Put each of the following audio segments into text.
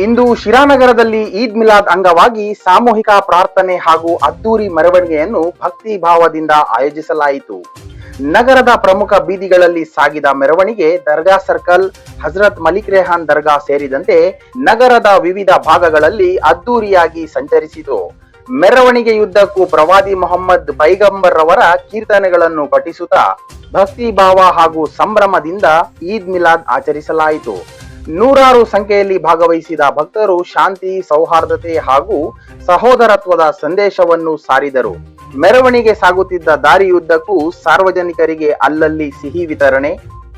ಇಂದು ಶಿರಾನಗರದಲ್ಲಿ ಈದ್ ಮಿಲಾದ್ ಅಂಗವಾಗಿ ಸಾಮೂಹಿಕ ಪ್ರಾರ್ಥನೆ ಹಾಗೂ ಅದ್ದೂರಿ ಮೆರವಣಿಗೆಯನ್ನು ಭಕ್ತಿ ಭಾವದಿಂದ ಆಯೋಜಿಸಲಾಯಿತು. ನಗರದ ಪ್ರಮುಖ ಬೀದಿಗಳಲ್ಲಿ ಸಾಗಿದ ಮೆರವಣಿಗೆ ದರ್ಗಾ ಸರ್ಕಲ್, ಹಜರತ್ ಮಲಿಕ್ ರೆಹಾನ್ ದರ್ಗಾ ಸೇರಿದಂತೆ ನಗರದ ವಿವಿಧ ಭಾಗಗಳಲ್ಲಿ ಅದ್ದೂರಿಯಾಗಿ ಸಂಚರಿಸಿತು. ಮೆರವಣಿಗೆಯುದ್ದಕ್ಕೂ ಪ್ರವಾದಿ ಮೊಹಮ್ಮದ್ ಪೈಗಂಬರ್ ರವರ ಕೀರ್ತನೆಗಳನ್ನು ಪಠಿಸುತ್ತಾ ಭಕ್ತಿ ಭಾವ ಹಾಗೂ ಸಂಭ್ರಮದಿಂದ ಈದ್ ಮಿಲಾದ್ ಆಚರಿಸಲಾಯಿತು. ನೂರಾರು ಸಂಖ್ಯೆಯಲ್ಲಿ ಭಾಗವಹಿಸಿದ ಭಕ್ತರು ಶಾಂತಿ, ಸೌಹಾರ್ದತೆ ಹಾಗೂ ಸಹೋದರತ್ವದ ಸಂದೇಶವನ್ನು ಸಾರಿದರು. ಮೆರವಣಿಗೆ ಸಾಗುತ್ತಿದ್ದ ದಾರಿಯುದ್ದಕ್ಕೂ ಸಾರ್ವಜನಿಕರಿಗೆ ಅಲ್ಲಲ್ಲಿ ಸಿಹಿ ವಿತರಣೆ,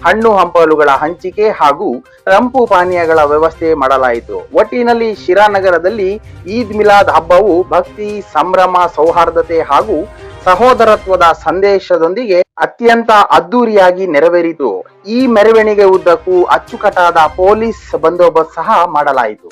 ಹಣ್ಣು ಹಂಪಲುಗಳ ಹಂಚಿಕೆ ಹಾಗೂ ತಂಪು ಪಾನೀಯಗಳ ವ್ಯವಸ್ಥೆ ಮಾಡಲಾಯಿತು. ಒಟ್ಟಿನಲ್ಲಿ ಶಿರಾನಗರದಲ್ಲಿ ಈದ್ ಮಿಲಾದ್ ಹಬ್ಬವು ಭಕ್ತಿ, ಸಂಭ್ರಮ, ಸೌಹಾರ್ದತೆ ಹಾಗೂ ಸಹೋದರತ್ವದ ಸಂದೇಶದೊಂದಿಗೆ ಅತ್ಯಂತ ಅದ್ದೂರಿಯಾಗಿ ನೆರವೇರಿತು. ಈ ಮೆರವಣಿಗೆ ಉದ್ದಕ್ಕೂ ಅಚ್ಚುಕಟ್ಟಾದ ಪೊಲೀಸ್ ಬಂದೋಬಸ್ತ್ ಸಹ ಮಾಡಲಾಯಿತು.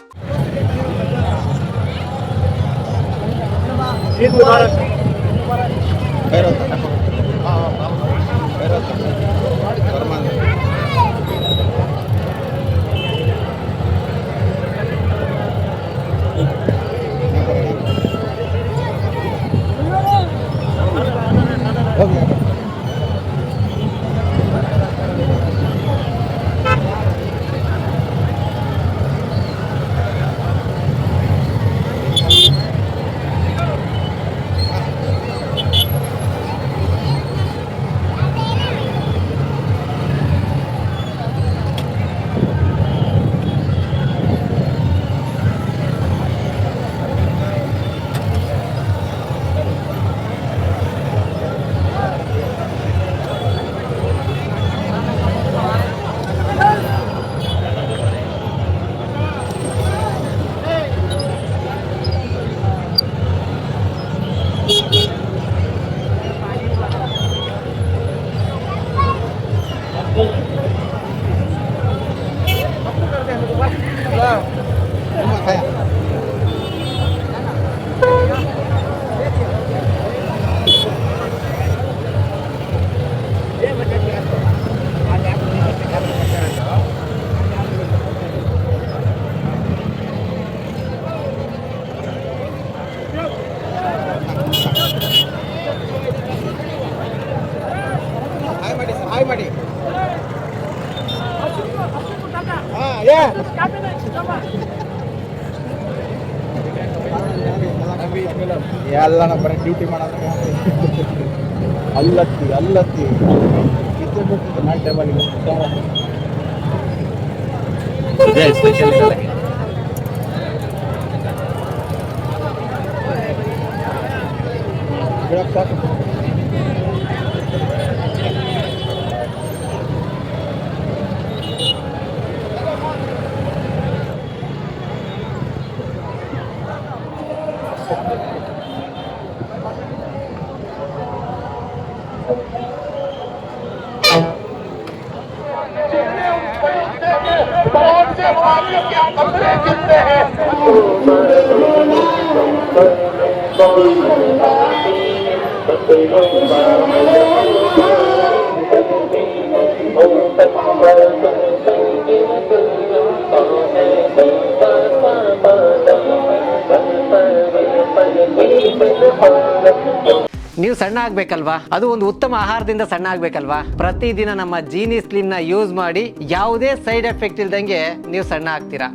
ಎಲ್ಲ ಬರೀ ಡ್ಯೂಟಿ ಮಾಡೋದು ಅಲ್ಲತ್ತಿ ನಾಲ್ಕು ಟೇಬಲ್ ನೀವು ಸಣ್ಣ ಆಗ್ಬೇಕಲ್ವಾ? ಅದು ಒಂದು ಉತ್ತಮ ಆಹಾರದಿಂದ ಸಣ್ಣ ಆಗ್ಬೇಕಲ್ವಾ? ಪ್ರತಿದಿನ ನಮ್ಮ ಜೀನಿ ಸ್ಲಿಮ್ ನ ಯೂಸ್ ಮಾಡಿ ಯಾವುದೇ ಸೈಡ್ ಎಫೆಕ್ಟ್ ಇಲ್ದಂಗೆ ನೀವು ಸಣ್ಣ ಆಗ್ತೀರಾ.